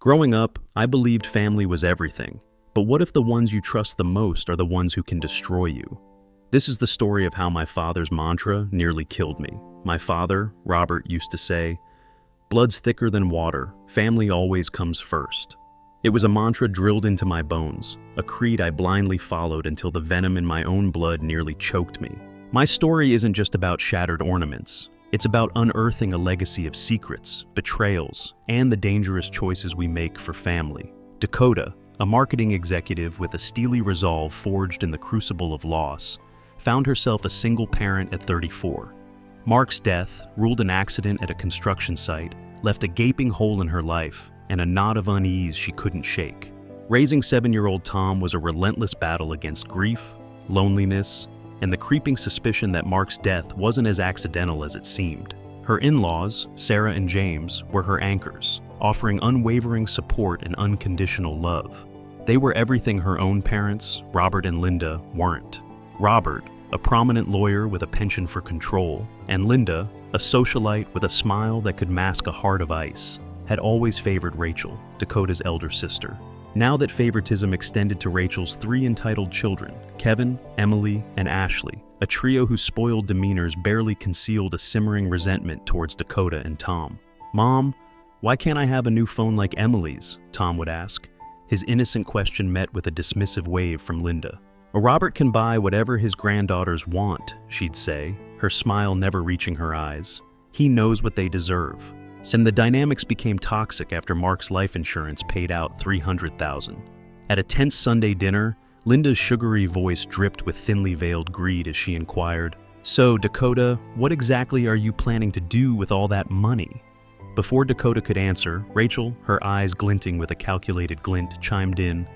Growing up, I believed family was everything. But what if the ones you trust the most are the ones who can destroy you? This is the story of how my father's mantra nearly killed me. My father, Robert, used to say, "Blood's thicker than water, family always comes first." It was a mantra drilled into my bones, a creed I blindly followed until the venom in my own blood nearly choked me. My story isn't just about shattered ornaments. It's about unearthing a legacy of secrets, betrayals, and the dangerous choices we make for family. Dakota, a marketing executive with a steely resolve forged in the crucible of loss, found herself a single parent at 34. Mark's death, ruled an accident at a construction site, left a gaping hole in her life and a knot of unease she couldn't shake. Raising 7-year-old Tom was a relentless battle against grief, loneliness, and the creeping suspicion that Mark's death wasn't as accidental as it seemed. Her in-laws, Sarah and James, were her anchors, offering unwavering support and unconditional love. They were everything her own parents, Robert and Linda, weren't. Robert, a prominent lawyer with a penchant for control, and Linda, a socialite with a smile that could mask a heart of ice, had always favored Rachel, Dakota's elder sister. Now that favoritism extended to Rachel's 3 entitled children, Kevin, Emily, and Ashley, a trio whose spoiled demeanors barely concealed a simmering resentment towards Dakota and Tom. "Mom, why can't I have a new phone like Emily's?" Tom would ask. His innocent question met with a dismissive wave from Linda. "Robert can buy whatever his granddaughters want," she'd say, her smile never reaching her eyes. "He knows what they deserve." And the dynamics became toxic after Mark's life insurance paid out $300,000. At a tense Sunday dinner, Linda's sugary voice dripped with thinly veiled greed as she inquired, "So, Dakota, what exactly are you planning to do with all that money?" Before Dakota could answer, Rachel, her eyes glinting with a calculated glint, chimed in,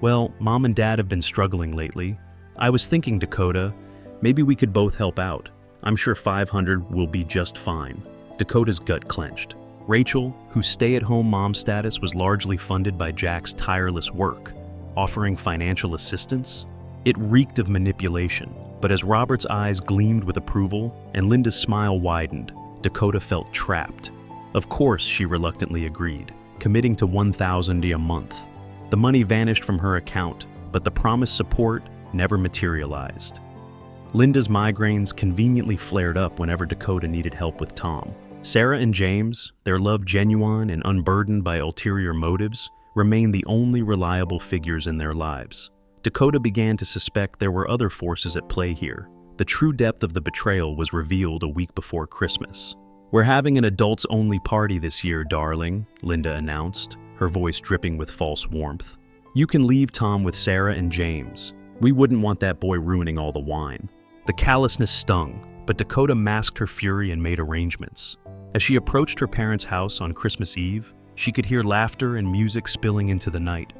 "Well, Mom and Dad have been struggling lately. I was thinking, Dakota, maybe we could both help out. I'm sure 500 will be just fine." Dakota's gut clenched. Rachel, whose stay-at-home mom status was largely funded by Jack's tireless work, offering financial assistance? It reeked of manipulation, but as Robert's eyes gleamed with approval and Linda's smile widened, Dakota felt trapped. Of course, she reluctantly agreed, committing to $1,000 a month. The money vanished from her account, but the promised support never materialized. Linda's migraines conveniently flared up whenever Dakota needed help with Tom. Sarah and James, their love genuine and unburdened by ulterior motives, remained the only reliable figures in their lives. Dakota began to suspect there were other forces at play here. The true depth of the betrayal was revealed a week before Christmas. "We're having an adults-only party this year, darling," Linda announced, her voice dripping with false warmth. "You can leave Tom with Sarah and James. We wouldn't want that boy ruining all the wine." The callousness stung, but Dakota masked her fury and made arrangements. As she approached her parents' house on Christmas Eve, she could hear laughter and music spilling into the night.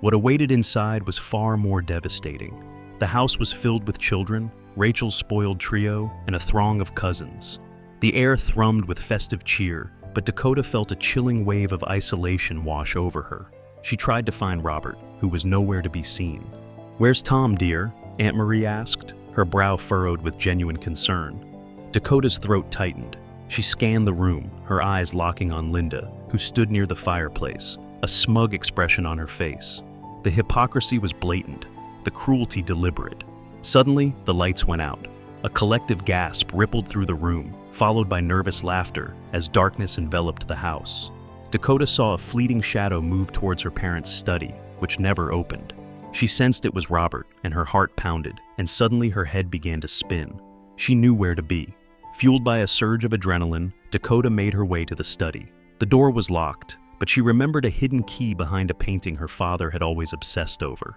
What awaited inside was far more devastating. The house was filled with children, Rachel's spoiled trio, and a throng of cousins. The air thrummed with festive cheer, but Dakota felt a chilling wave of isolation wash over her. She tried to find Robert, who was nowhere to be seen. "Where's Tom, dear?" Aunt Marie asked, her brow furrowed with genuine concern. Dakota's throat tightened. She scanned the room, her eyes locking on Linda, who stood near the fireplace, a smug expression on her face. The hypocrisy was blatant, the cruelty deliberate. Suddenly, the lights went out. A collective gasp rippled through the room, followed by nervous laughter as darkness enveloped the house. Dakota saw a fleeting shadow move towards her parents' study, which never opened. She sensed it was Robert, and her heart pounded, and suddenly her head began to spin. She knew where to be. Fueled by a surge of adrenaline, Dakota made her way to the study. The door was locked, but she remembered a hidden key behind a painting her father had always obsessed over.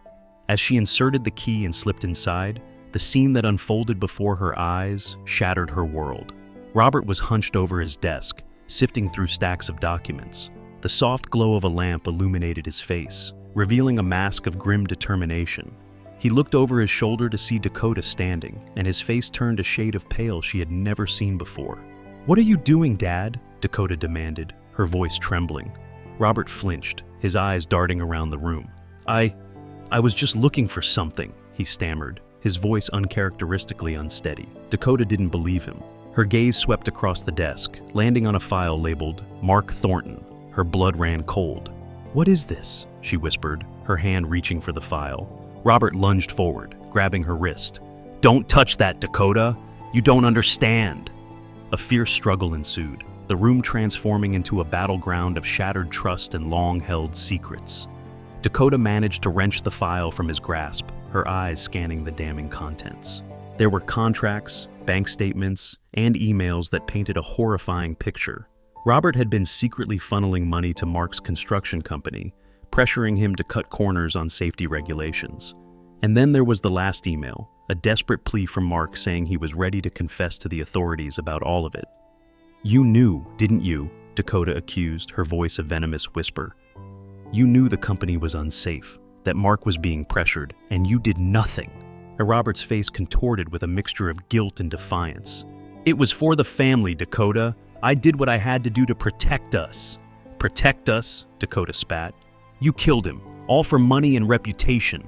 As she inserted the key and slipped inside, the scene that unfolded before her eyes shattered her world. Robert was hunched over his desk, sifting through stacks of documents. The soft glow of a lamp illuminated his face, revealing a mask of grim determination. He looked over his shoulder to see Dakota standing, and his face turned a shade of pale she had never seen before. "What are you doing, Dad?" Dakota demanded, her voice trembling. Robert flinched, his eyes darting around the room. I was just looking for something," he stammered, his voice uncharacteristically unsteady. Dakota didn't believe him. Her gaze swept across the desk, landing on a file labeled Mark Thornton. Her blood ran cold. "What is this?" she whispered, her hand reaching for the file. Robert lunged forward, grabbing her wrist. "Don't touch that, Dakota! You don't understand!" A fierce struggle ensued, the room transforming into a battleground of shattered trust and long-held secrets. Dakota managed to wrench the file from his grasp, her eyes scanning the damning contents. There were contracts, bank statements, and emails that painted a horrifying picture. Robert had been secretly funneling money to Mark's construction company, pressuring him to cut corners on safety regulations. And then there was the last email, a desperate plea from Mark saying he was ready to confess to the authorities about all of it. "You knew, didn't you?" Dakota accused, her voice a venomous whisper. "You knew the company was unsafe, that Mark was being pressured, and you did nothing." Robert's face contorted with a mixture of guilt and defiance. "It was for the family, Dakota. I did what I had to do to protect us." "Protect us?" Dakota spat. "You killed him, all for money and reputation."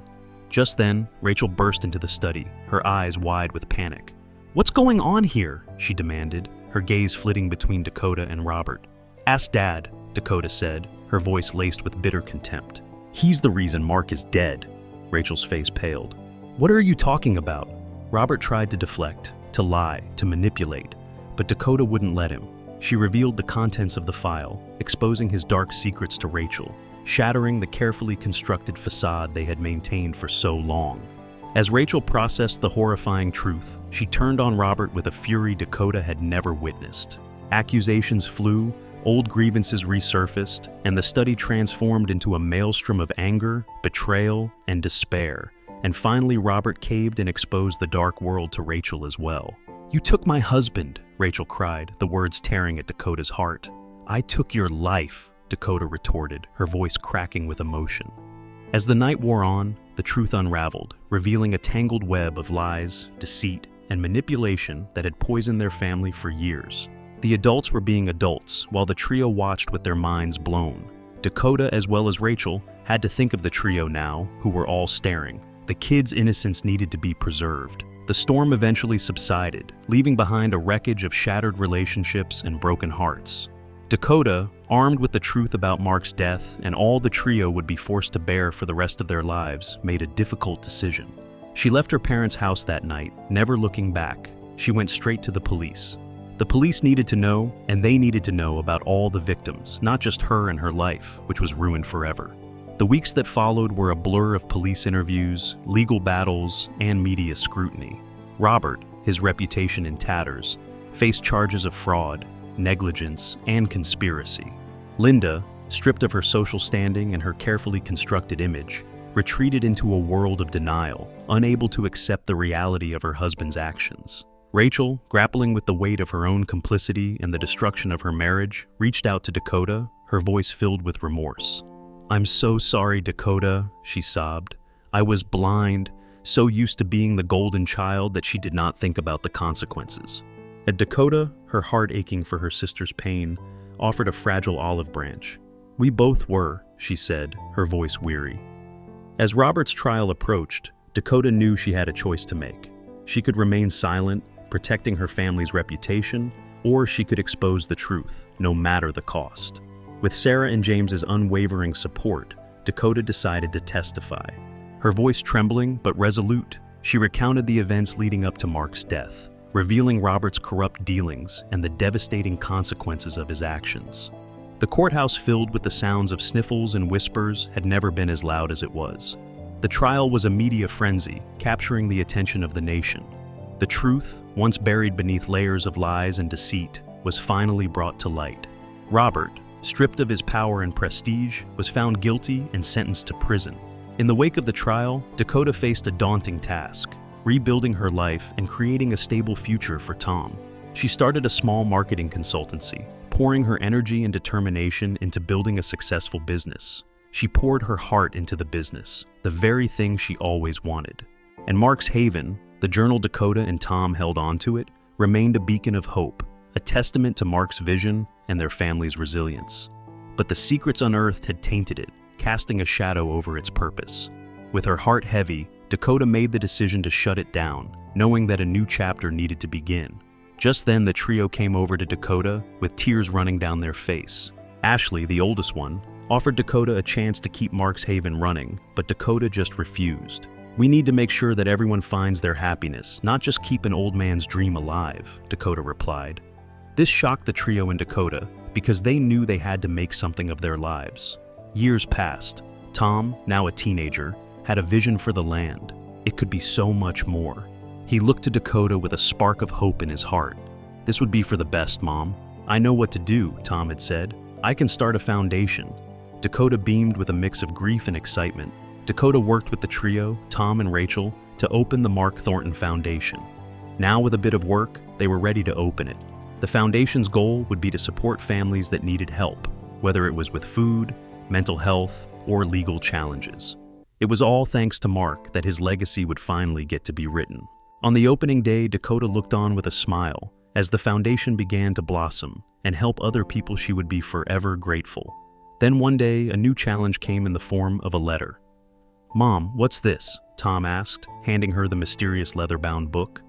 Just then, Rachel burst into the study, her eyes wide with panic. "What's going on here?" she demanded, her gaze flitting between Dakota and Robert. "Ask Dad," Dakota said, her voice laced with bitter contempt. "He's the reason Mark is dead." Rachel's face paled. "What are you talking about?" Robert tried to deflect, to lie, to manipulate, but Dakota wouldn't let him. She revealed the contents of the file, exposing his dark secrets to Rachel, shattering the carefully constructed facade they had maintained for so long. As Rachel processed the horrifying truth, she turned on Robert with a fury Dakota had never witnessed. Accusations flew, old grievances resurfaced, and the study transformed into a maelstrom of anger, betrayal, and despair. And finally, Robert caved and exposed the dark world to Rachel as well. "You took my husband," Rachel cried, the words tearing at Dakota's heart. "I took your life," Dakota retorted, her voice cracking with emotion. As the night wore on, the truth unraveled, revealing a tangled web of lies, deceit, and manipulation that had poisoned their family for years. The adults were being adults, while the trio watched with their minds blown. Dakota, as well as Rachel, had to think of the trio now, who were all staring. The kids' innocence needed to be preserved. The storm eventually subsided, leaving behind a wreckage of shattered relationships and broken hearts. Dakota, armed with the truth about Mark's death and all the trio would be forced to bear for the rest of their lives, made a difficult decision. She left her parents' house that night, never looking back. She went straight to the police. The police needed to know, and they needed to know about all the victims, not just her and her life, which was ruined forever. The weeks that followed were a blur of police interviews, legal battles, and media scrutiny. Robert, his reputation in tatters, faced charges of fraud, negligence, and conspiracy. Linda, stripped of her social standing and her carefully constructed image, retreated into a world of denial, unable to accept the reality of her husband's actions. Rachel, grappling with the weight of her own complicity and the destruction of her marriage, reached out to Dakota, her voice filled with remorse. "I'm so sorry, Dakota," she sobbed. "I was blind, so used to being the golden child that she did not think about the consequences." And Dakota, her heart aching for her sister's pain, offered a fragile olive branch. "We both were," she said, her voice weary. As Robert's trial approached, Dakota knew she had a choice to make. She could remain silent, protecting her family's reputation, or she could expose the truth, no matter the cost. With Sarah and James's unwavering support, Dakota decided to testify. Her voice trembling but resolute, she recounted the events leading up to Mark's death, revealing Robert's corrupt dealings and the devastating consequences of his actions. The courthouse, filled with the sounds of sniffles and whispers, had never been as loud as it was. The trial was a media frenzy, capturing the attention of the nation. The truth, once buried beneath layers of lies and deceit, was finally brought to light. Robert, stripped of his power and prestige, was found guilty and sentenced to prison. In the wake of the trial, Dakota faced a daunting task: rebuilding her life and creating a stable future for Tom. She started a small marketing consultancy, pouring her energy and determination into building a successful business. She poured her heart into the business, the very thing she always wanted. And Mark's haven, the journal Dakota and Tom held onto it, remained a beacon of hope, a testament to Mark's vision and their family's resilience. But the secrets unearthed had tainted it, casting a shadow over its purpose. With her heart heavy, Dakota made the decision to shut it down, knowing that a new chapter needed to begin. Just then, the trio came over to Dakota, with tears running down their face. Ashley, the oldest one, offered Dakota a chance to keep Mark's Haven running, but Dakota just refused. "We need to make sure that everyone finds their happiness, not just keep an old man's dream alive," Dakota replied. This shocked the trio in Dakota because they knew they had to make something of their lives. Years passed. Tom, now a teenager, had a vision for the land. It could be so much more. He looked to Dakota with a spark of hope in his heart. "This would be for the best, Mom. I know what to do," Tom had said. "I can start a foundation." Dakota beamed with a mix of grief and excitement. Dakota worked with the trio, Tom and Rachel, to open the Mark Thornton Foundation. Now, with a bit of work, they were ready to open it. The foundation's goal would be to support families that needed help, whether it was with food, mental health, or legal challenges. It was all thanks to Mark that his legacy would finally get to be written. On the opening day, Dakota looked on with a smile as the foundation began to blossom and help other people she would be forever grateful. Then one day, a new challenge came in the form of a letter. "Mom, what's this?" Tom asked, handing her the mysterious leather-bound book.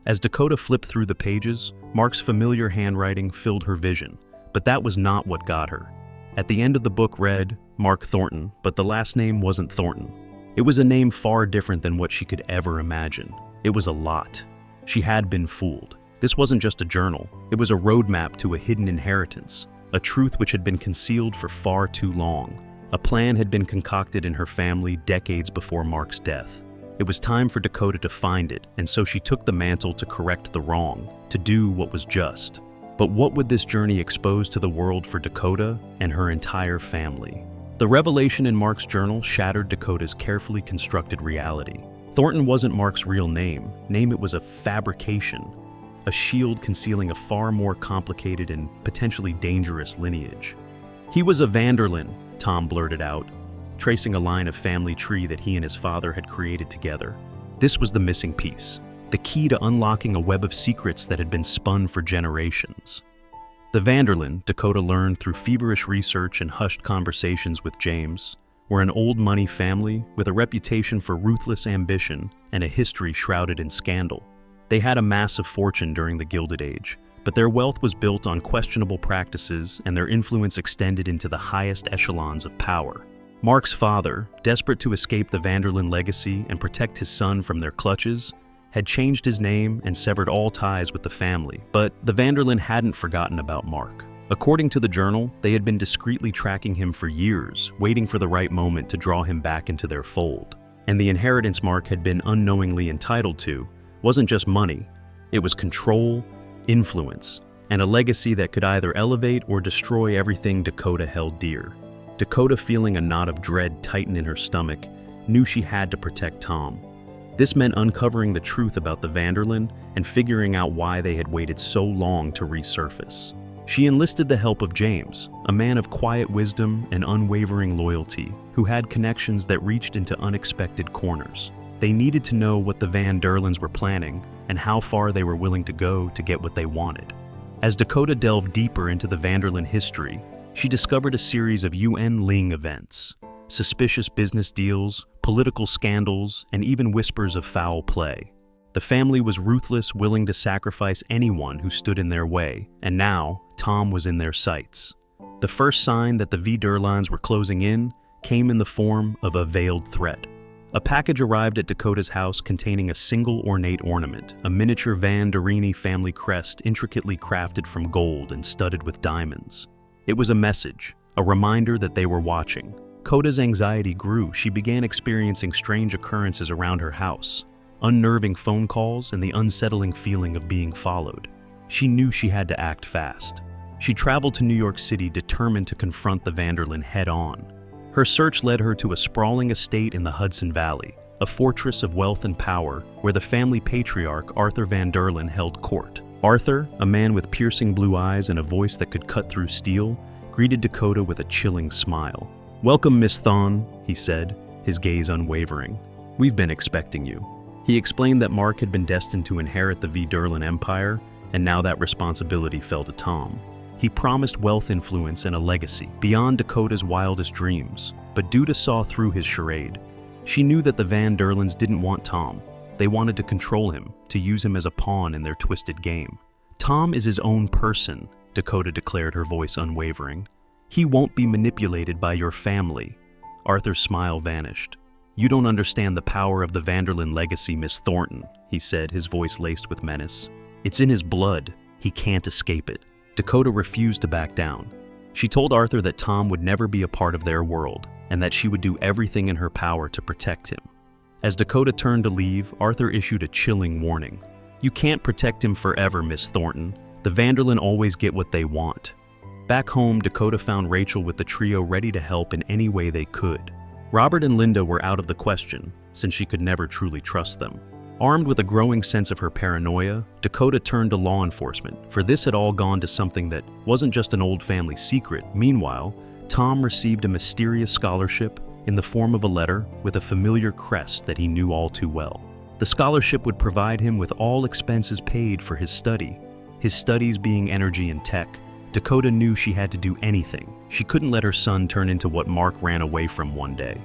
As Dakota flipped through the pages, Mark's familiar handwriting filled her vision, but that was not what got her. At the end of the book read, Mark Thornton, but the last name wasn't Thornton. It was a name far different than what she could ever imagine. It was a lot. She had been fooled. This wasn't just a journal, it was a roadmap to a hidden inheritance, a truth which had been concealed for far too long. A plan had been concocted in her family decades before Mark's death. It was time for Dakota to find it, and so she took the mantle to correct the wrong, to do what was just. But what would this journey expose to the world for Dakota and her entire family? The revelation in Mark's journal shattered Dakota's carefully constructed reality. Thornton wasn't Mark's real name. It was a fabrication, a shield concealing a far more complicated and potentially dangerous lineage. "He was a Vanderlyn," Tom blurted out, tracing a line of family tree that he and his father had created together. This was the missing piece, the key to unlocking a web of secrets that had been spun for generations. The Vanderlyn, Dakota learned through feverish research and hushed conversations with James, were an old money family with a reputation for ruthless ambition and a history shrouded in scandal. They had a massive fortune during the Gilded Age, but their wealth was built on questionable practices and their influence extended into the highest echelons of power. Mark's father, desperate to escape the Vanderlyn legacy and protect his son from their clutches, had changed his name and severed all ties with the family, but the Vanderlyn hadn't forgotten about Mark. According to the journal, they had been discreetly tracking him for years, waiting for the right moment to draw him back into their fold. And the inheritance Mark had been unknowingly entitled to wasn't just money, it was control, influence, and a legacy that could either elevate or destroy everything Dakota held dear. Dakota, feeling a knot of dread tighten in her stomach, knew she had to protect Tom. This meant uncovering the truth about the Vanderlyn and figuring out why they had waited so long to resurface. She enlisted the help of James, a man of quiet wisdom and unwavering loyalty, who had connections that reached into unexpected corners. They needed to know what the Vanderlyns were planning and how far they were willing to go to get what they wanted. As Dakota delved deeper into the Vanderlyn history, she discovered a series of Yuen Ling events, suspicious business deals, political scandals, and even whispers of foul play. The family was ruthless, willing to sacrifice anyone who stood in their way, and now Tom was in their sights. The first sign that the Vanderlyns were closing in came in the form of a veiled threat. A package arrived at Dakota's house containing a single ornate ornament, a miniature Van Derini family crest intricately crafted from gold and studded with diamonds. It was a message, a reminder that they were watching. Dakota's anxiety grew. She began experiencing strange occurrences around her house, unnerving phone calls and the unsettling feeling of being followed. She knew she had to act fast. She traveled to New York City determined to confront the Vanderlyn head-on. Her search led her to a sprawling estate in the Hudson Valley, a fortress of wealth and power where the family patriarch Arthur Vanderlyn held court. Arthur, a man with piercing blue eyes and a voice that could cut through steel, greeted Dakota with a chilling smile. "Welcome, Miss Thorne," he said, his gaze unwavering. "We've been expecting you." He explained that Mark had been destined to inherit the Vanderlyn Empire, and now that responsibility fell to Tom. He promised wealth, influence, and a legacy beyond Dakota's wildest dreams, but Duda saw through his charade. She knew that the Vanderlyns didn't want Tom. They wanted to control him, to use him as a pawn in their twisted game. "Tom is his own person," Dakota declared, her voice unwavering. He won't be manipulated by your family." Arthur's smile vanished. "You don't understand the power of the Vanderlyn legacy, Miss Thornton," he said, his voice laced with menace. "It's in his blood. He can't escape it." Dakota refused to back down. She told Arthur that Tom would never be a part of their world, and that she would do everything in her power to protect him. As Dakota turned to leave, Arthur issued a chilling warning. "You can't protect him forever, Miss Thornton. The Vanderlyn always get what they want." Back home, Dakota found Rachel with the trio ready to help in any way they could. Robert and Linda were out of the question, since she could never truly trust them. Armed with a growing sense of her paranoia, Dakota turned to law enforcement, for this had all gone to something that wasn't just an old family secret. Meanwhile, Tom received a mysterious scholarship in the form of a letter with a familiar crest that he knew all too well. The scholarship would provide him with all expenses paid for his studies being energy and tech. Dakota knew she had to do anything. She couldn't let her son turn into what Mark ran away from one day.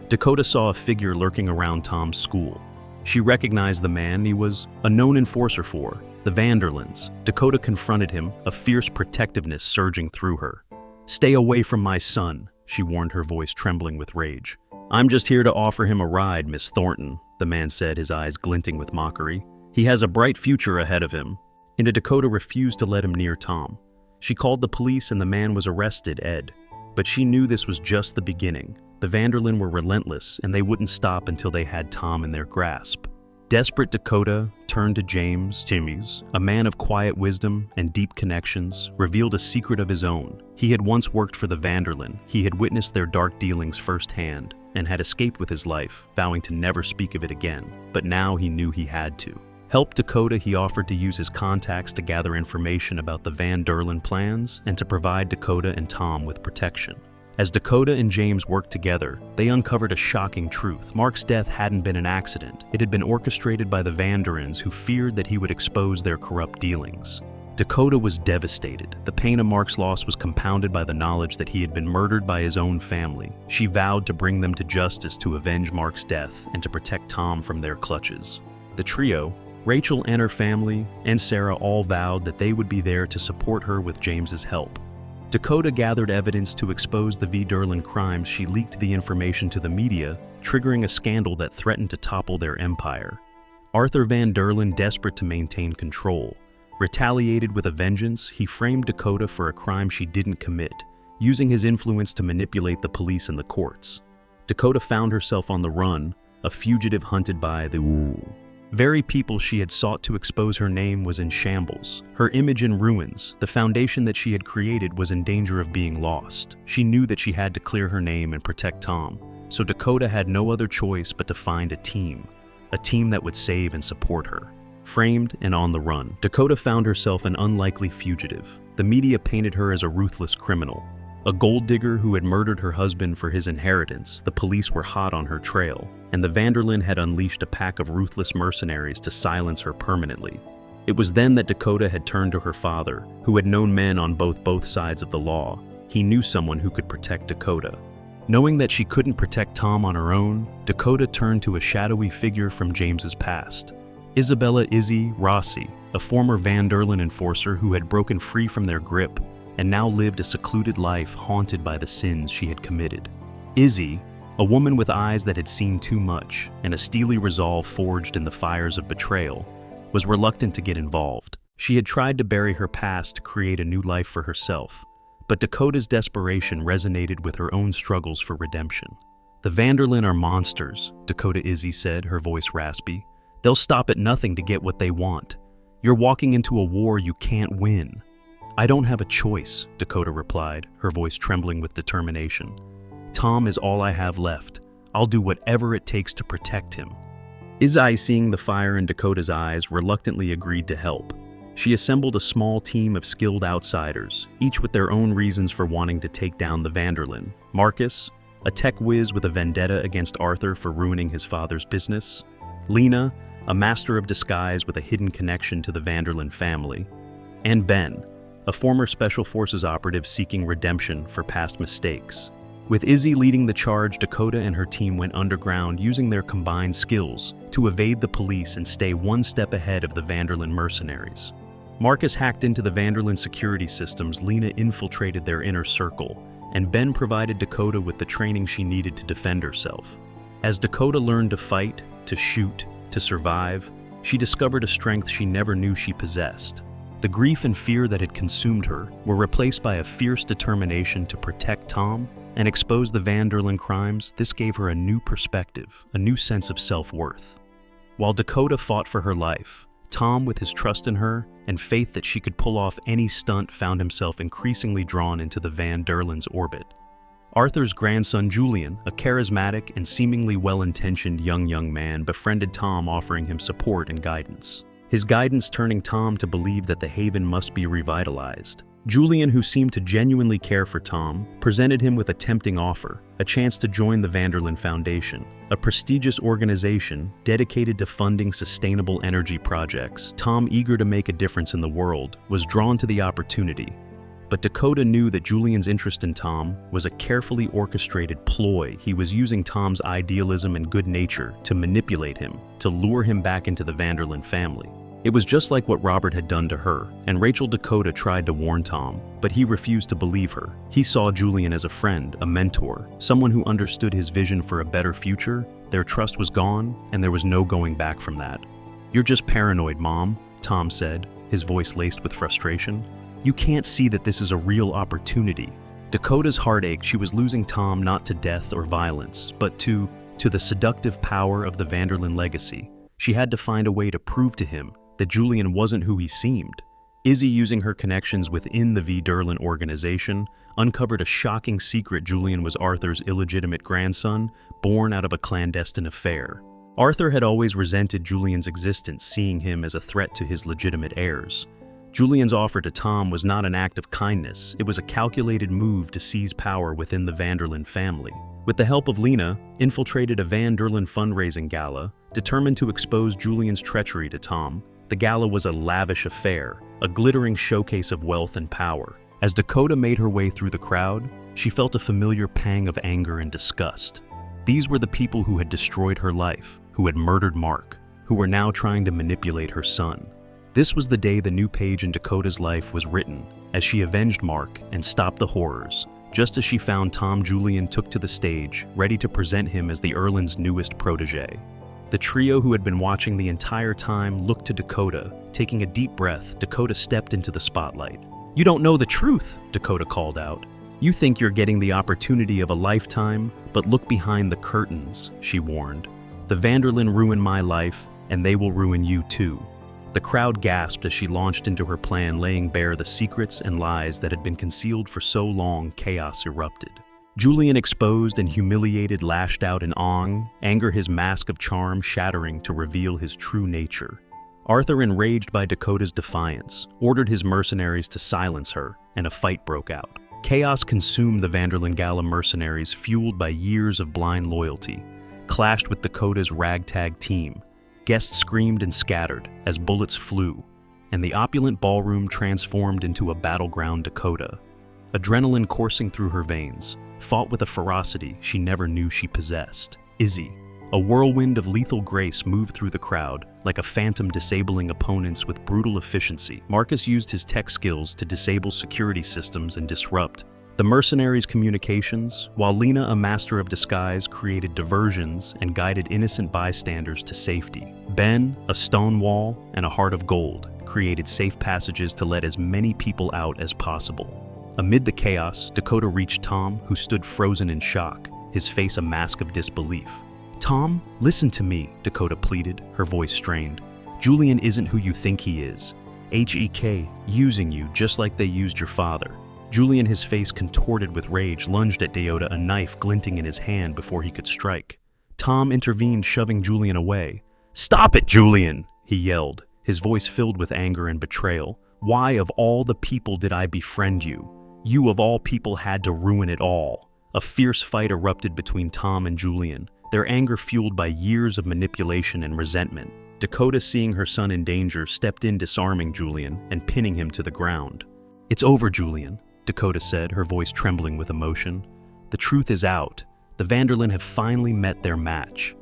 Dakota saw a figure lurking around Tom's school. She recognized the man he was a known enforcer for, the Vanderlyns. Dakota confronted him, a fierce protectiveness surging through her. "Stay away from my son," she warned, her voice trembling with rage. "I'm just here to offer him a ride, Miss Thornton," the man said, his eyes glinting with mockery. "He has a bright future ahead of him." And Dakota refused to let him near Tom. She called the police and the man was arrested, Ed. But she knew this was just the beginning. The Vanderlyn were relentless, and they wouldn't stop until they had Tom in their grasp. Desperate, Dakota turned to James, a man of quiet wisdom and deep connections, revealed a secret of his own. He had once worked for the Vanderlyn. He had witnessed their dark dealings firsthand and had escaped with his life, vowing to never speak of it again. But now he knew he had to. Help Dakota, he offered to use his contacts to gather information about the Vanderlyn plans and to provide Dakota and Tom with protection. As Dakota and James worked together, they uncovered a shocking truth. Mark's death hadn't been an accident. It had been orchestrated by the Vanderlyns, who feared that he would expose their corrupt dealings. Dakota was devastated. The pain of Mark's loss was compounded by the knowledge that he had been murdered by his own family. She vowed to bring them to justice to avenge Mark's death and to protect Tom from their clutches. The trio, Rachel and her family, and Sarah, all vowed that they would be there to support her with James's help. Dakota gathered evidence to expose the Vanderlyn crimes. She leaked the information to the media, triggering a scandal that threatened to topple their empire. Arthur Vanderlyn, desperate to maintain control, retaliated with a vengeance. He framed Dakota for a crime she didn't commit, using his influence to manipulate the police and the courts. Dakota found herself on the run, a fugitive hunted by the very people she had sought to expose. Her name was in shambles, her image in ruins. The foundation that she had created was in danger of being lost. She knew that she had to clear her name and protect Tom, so Dakota had no other choice but to find a team that would save and support her. Framed and on the run, Dakota found herself an unlikely fugitive. The media painted her as a ruthless criminal, a gold digger who had murdered her husband for his inheritance. The police were hot on her trail, and the Vanderlyn had unleashed a pack of ruthless mercenaries to silence her permanently. It was then that Dakota had turned to her father, who had known men on both sides of the law. He knew someone who could protect Dakota. Knowing that she couldn't protect Tom on her own, Dakota turned to a shadowy figure from James's past. Isabella "Izzy" Rossi, a former Vanderlyn enforcer who had broken free from their grip and now lived a secluded life haunted by the sins she had committed. Izzy, a woman with eyes that had seen too much and a steely resolve forged in the fires of betrayal, was reluctant to get involved. She had tried to bury her past to create a new life for herself, but Dakota's desperation resonated with her own struggles for redemption. "The Vanderlyn are monsters," Dakota Izzy said, her voice raspy. "They'll stop at nothing to get what they want. You're walking into a war you can't win." "I don't have a choice," Dakota replied, her voice trembling with determination. "Tom is all I have left. I'll do whatever it takes to protect him." Izzy, seeing the fire in Dakota's eyes, reluctantly agreed to help. She assembled a small team of skilled outsiders, each with their own reasons for wanting to take down the Vanderlyn. Marcus, a tech whiz with a vendetta against Arthur for ruining his father's business. Lena, a master of disguise with a hidden connection to the Vanderlyn family. And Ben, a former Special Forces operative seeking redemption for past mistakes. With Izzy leading the charge, Dakota and her team went underground, using their combined skills to evade the police and stay one step ahead of the Vanderlyn mercenaries. Marcus hacked into the Vanderlyn security systems. Lena infiltrated their inner circle, and Ben provided Dakota with the training she needed to defend herself. As Dakota learned to fight, to shoot, to survive, she discovered a strength she never knew she possessed. The grief and fear that had consumed her were replaced by a fierce determination to protect Tom and expose the Van der Linde crimes. This gave her a new perspective, a new sense of self-worth. While Dakota fought for her life, Tom, with his trust in her and faith that she could pull off any stunt, found himself increasingly drawn into the Van der Linde's orbit. Arthur's grandson Julian, a charismatic and seemingly well-intentioned young man, befriended Tom, offering him support and guidance. His guidance turning Tom to believe that the Haven must be revitalized. Julian, who seemed to genuinely care for Tom, presented him with a tempting offer, a chance to join the Van der Linde Foundation, a prestigious organization dedicated to funding sustainable energy projects. Tom, eager to make a difference in the world, was drawn to the opportunity. But Dakota knew that Julian's interest in Tom was a carefully orchestrated ploy. He was using Tom's idealism and good nature to manipulate him, to lure him back into the Van der Linde family. It was just like what Robert had done to her, and Rachel Dakota tried to warn Tom, but he refused to believe her. He saw Julian as a friend, a mentor, someone who understood his vision for a better future. Their trust was gone, and there was no going back from that. "You're just paranoid, Mom," Tom said, his voice laced with frustration. "You can't see that this is a real opportunity." Dakota's heart ached. She was losing Tom not to death or violence, but to the seductive power of the Van der Linde legacy. She had to find a way to prove to him that Julian wasn't who he seemed. Izzy, using her connections within the Van der Linde organization, uncovered a shocking secret. Julian was Arthur's illegitimate grandson, born out of a clandestine affair. Arthur had always resented Julian's existence, seeing him as a threat to his legitimate heirs. Julian's offer to Tom was not an act of kindness, it was a calculated move to seize power within the Van der Linde family. With the help of Lena, infiltrated a Van der Linde fundraising gala, determined to expose Julian's treachery to Tom. The gala was a lavish affair, a glittering showcase of wealth and power. As Dakota made her way through the crowd, she felt a familiar pang of anger and disgust. These were the people who had destroyed her life, who had murdered Mark, who were now trying to manipulate her son. This was the day the new page in Dakota's life was written, as she avenged Mark and stopped the horrors. Just as she found Tom, Julian took to the stage, ready to present him as the Erlin's newest protege. The trio, who had been watching the entire time, looked to Dakota. Taking a deep breath, Dakota stepped into the spotlight. "You don't know the truth," Dakota called out. "You think you're getting the opportunity of a lifetime, but look behind the curtains," she warned. "The Van der Linde ruined my life, and they will ruin you too." The crowd gasped as she launched into her plan, laying bare the secrets and lies that had been concealed for so long. Chaos erupted. Julian, exposed and humiliated, lashed out in anger, his mask of charm shattering to reveal his true nature. Arthur, enraged by Dakota's defiance, ordered his mercenaries to silence her, and a fight broke out. Chaos consumed the Van der Linde Gala. Mercenaries, fueled by years of blind loyalty, clashed with Dakota's ragtag team. Guests screamed and scattered as bullets flew, and the opulent ballroom transformed into a battleground. Dakota, adrenaline coursing through her veins, fought with a ferocity she never knew she possessed. Izzy, a whirlwind of lethal grace, moved through the crowd like a phantom, disabling opponents with brutal efficiency. Marcus used his tech skills to disable security systems and disrupt the mercenaries' communications, while Lena, a master of disguise, created diversions and guided innocent bystanders to safety. Ben, a stone wall and a heart of gold, created safe passages to let as many people out as possible. Amid the chaos, Dakota reached Tom, who stood frozen in shock, his face a mask of disbelief. "Tom, listen to me," Dakota pleaded, her voice strained. "Julian isn't who you think he is. HEK, using you just like they used your father." Julian, his face contorted with rage, lunged at Dakota, a knife glinting in his hand before he could strike. Tom intervened, shoving Julian away. "Stop it, Julian!" he yelled, his voice filled with anger and betrayal. "Why, of all the people, did I befriend you? You, of all people, had to ruin it all." A fierce fight erupted between Tom and Julian, their anger fueled by years of manipulation and resentment. Dakota, seeing her son in danger, stepped in, disarming Julian and pinning him to the ground. "It's over, Julian," Dakota said, her voice trembling with emotion. "The truth is out. The Van der Linde have finally met their match."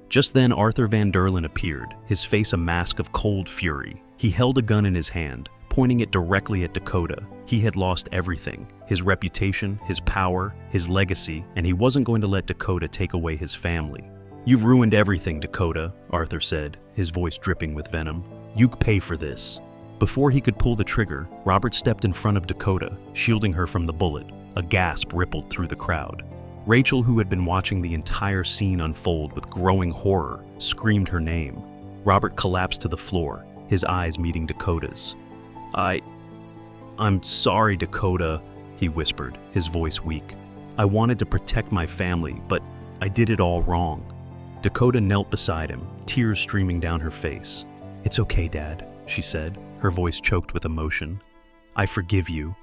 Just then, Arthur Van der Linde appeared, his face a mask of cold fury. He held a gun in his hand, pointing it directly at Dakota. He had lost everything: his reputation, his power, his legacy, and he wasn't going to let Dakota take away his family. "You've ruined everything, Dakota," Arthur said, his voice dripping with venom. "You pay for this." Before he could pull the trigger, Robert stepped in front of Dakota, shielding her from the bullet. A gasp rippled through the crowd. Rachel, who had been watching the entire scene unfold with growing horror, screamed her name. Robert collapsed to the floor, his eyes meeting Dakota's. I'm sorry, Dakota," he whispered, his voice weak. "I wanted to protect my family, but I did it all wrong." Dakota knelt beside him, tears streaming down her face. "It's okay, Dad," she said, her voice choked with emotion. "I forgive you."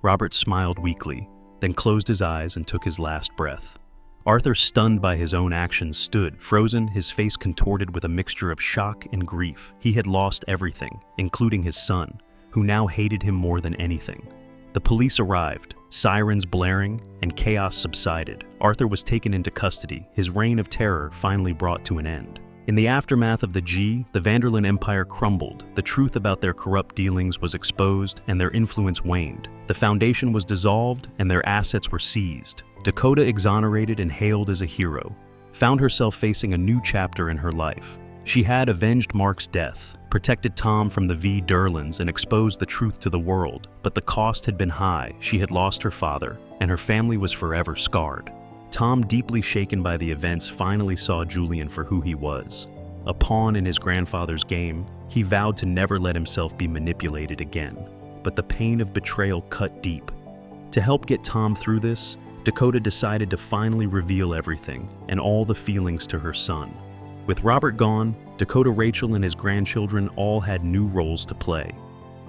Robert smiled weakly, then closed his eyes and took his last breath. Arthur, stunned by his own actions, stood, frozen, his face contorted with a mixture of shock and grief. He had lost everything, including his son, who now hated him more than anything. The police arrived, sirens blaring, and chaos subsided. Arthur was taken into custody, his reign of terror finally brought to an end. In the aftermath of the Vanderlyn Empire crumbled, the truth about their corrupt dealings was exposed, and their influence waned. The Foundation was dissolved, and their assets were seized. Dakota, exonerated and hailed as a hero, found herself facing a new chapter in her life. She had avenged Mark's death, protected Tom from the Durlins, and exposed the truth to the world, but the cost had been high. She had lost her father, and her family was forever scarred. Tom, deeply shaken by the events, finally saw Julian for who he was. A pawn in his grandfather's game, he vowed to never let himself be manipulated again. But the pain of betrayal cut deep. To help get Tom through this, Dakota decided to finally reveal everything, and all the feelings to her son. With Robert gone, Dakota, Rachel, and his grandchildren all had new roles to play.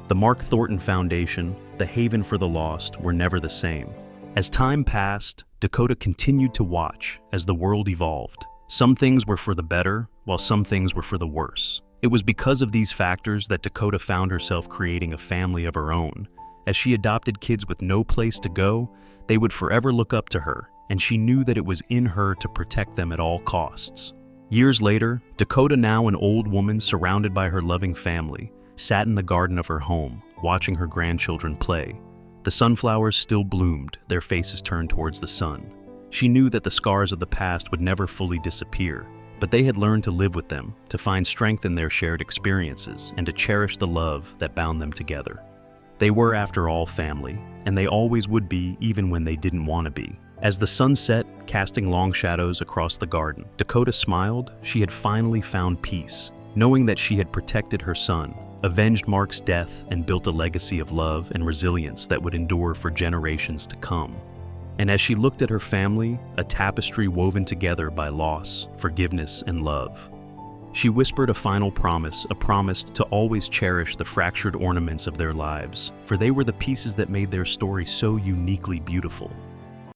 The Mark Thornton Foundation, the haven for the lost, were never the same. As time passed, Dakota continued to watch as the world evolved. Some things were for the better, while some things were for the worse. It was because of these factors that Dakota found herself creating a family of her own. As she adopted kids with no place to go, they would forever look up to her, and she knew that it was in her to protect them at all costs. Years later, Dakota, now an old woman surrounded by her loving family, sat in the garden of her home, watching her grandchildren play. The sunflowers still bloomed, their faces turned towards the sun. She knew that the scars of the past would never fully disappear, but they had learned to live with them, to find strength in their shared experiences, and to cherish the love that bound them together. They were, after all, family, and they always would be, even when they didn't want to be. As the sun set, casting long shadows across the garden, Dakota smiled. She had finally found peace, knowing that she had protected her son, avenged Mark's death, and built a legacy of love and resilience that would endure for generations to come. And as she looked at her family, a tapestry woven together by loss, forgiveness, and love, she whispered a final promise, a promise to always cherish the fractured ornaments of their lives, for they were the pieces that made their story so uniquely beautiful.